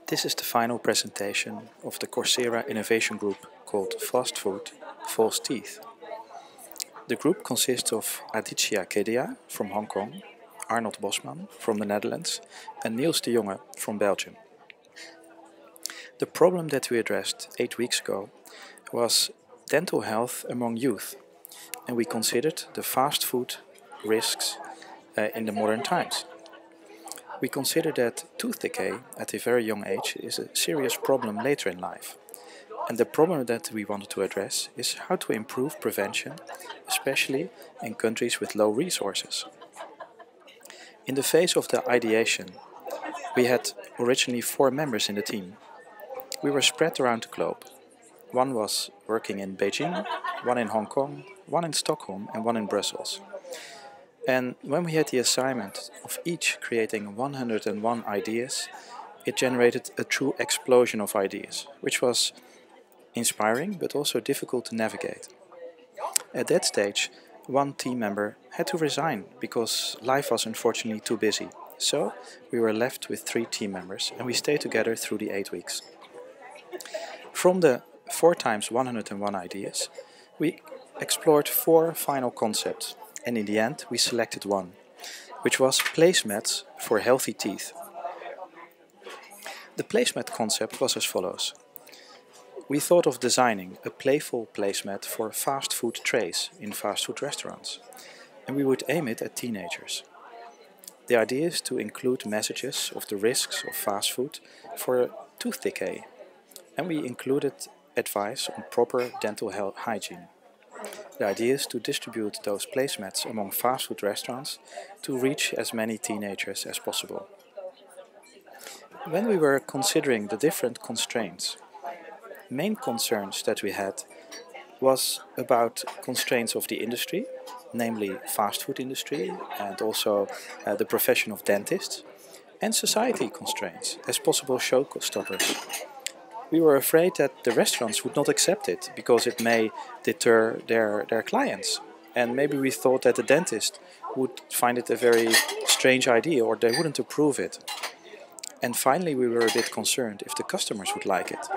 This is the final presentation of the Coursera innovation group called Fast Food, False Teeth. The group consists of Aditya Kedia from Hong Kong, Arnold Bosman from the Netherlands and Niels de Jonge from Belgium. The problem that we addressed 8 weeks ago was dental health among youth, and we considered the fast food risks in the modern times. We consider that tooth decay at a very young age is a serious problem later in life. And the problem that we wanted to address is how to improve prevention, especially in countries with low resources. In the phase of the ideation, we had originally 4 members in the team. We were spread around the globe. One was working in Beijing, one in Hong Kong, one in Stockholm and one in Brussels. And when we had the assignment of each creating 101 ideas, it generated a true explosion of ideas, which was inspiring but also difficult to navigate. At that stage, one team member had to resign because life was unfortunately too busy. So we were left with 3 team members and we stayed together through the 8 weeks. From the 4 times 101 ideas, we explored 4 final concepts. And in the end we selected one, which was placemats for healthy teeth. The placemat concept was as follows. We thought of designing a playful placemat for fast food trays in fast food restaurants, and we would aim it at teenagers. The idea is to include messages of the risks of fast food for tooth decay, and we included advice on proper dental health hygiene. The idea is to distribute those placemats among fast food restaurants to reach as many teenagers as possible. When we were considering the different constraints, main concerns that we had was about constraints of the industry, namely fast food industry and also the profession of dentists, and society constraints as possible showstoppers. We were afraid that the restaurants would not accept it because it may deter their clients. And maybe we thought that the dentist would find it a very strange idea or they wouldn't approve it. And finally we were a bit concerned if the customers would like it.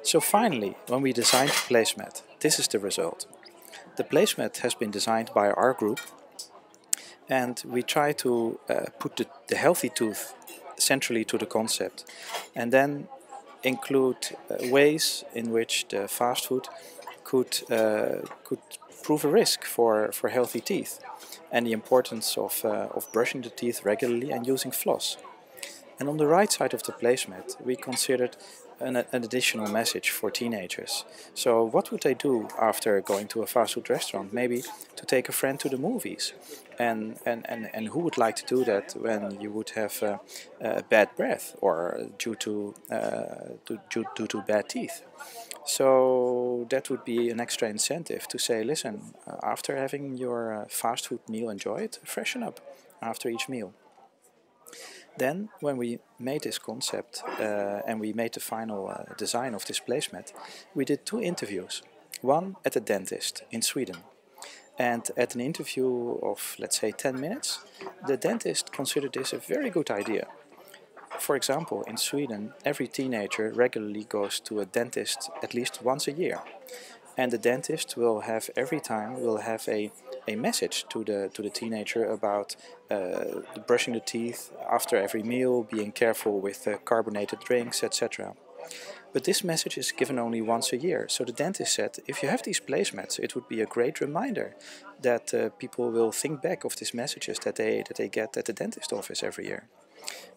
So finally, when we designed the placemat, this is the result. The placemat has been designed by our group and we try to put the healthy tooth centrally to the concept and then include ways in which the fast food could prove a risk for healthy teeth and the importance of brushing the teeth regularly and using floss. And on the right side of the placemat we considered an additional message for teenagers. So what would they do after going to a fast food restaurant? Maybe to take a friend to the movies. And who would like to do that when you would have bad breath or due to bad teeth? So that would be an extra incentive to say, listen, after having your fast food meal, enjoy it, freshen up after each meal. Then, when we made this concept and we made the final design of this placemat, we did 2 interviews. One at a dentist in Sweden. And at an interview of, let's say, 10 minutes, the dentist considered this a very good idea. For example, in Sweden, every teenager regularly goes to a dentist at least once a year. And the dentist will have every time a message to the teenager about brushing the teeth after every meal, being careful with carbonated drinks, etc. But this message is given only once a year. So the dentist said, if you have these placemats, it would be a great reminder that people will think back of these messages that they get at the dentist office every year.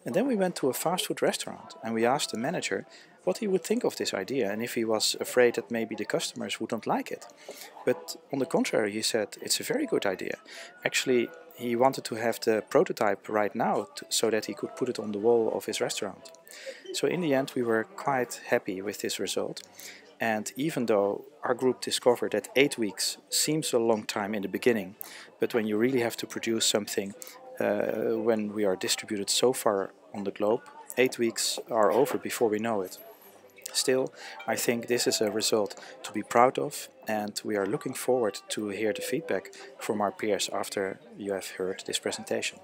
And then we went to a fast food restaurant and we asked the manager what he would think of this idea and if he was afraid that maybe the customers wouldn't like it. But on the contrary, he said it's a very good idea. Actually, he wanted to have the prototype right now so that he could put it on the wall of his restaurant. So in the end we were quite happy with this result. And even though our group discovered that 8 weeks seems a long time in the beginning, but when you really have to produce something when we are distributed so far on the globe, 8 weeks are over before we know it. Still, I think this is a result to be proud of, and we are looking forward to hear the feedback from our peers after you have heard this presentation.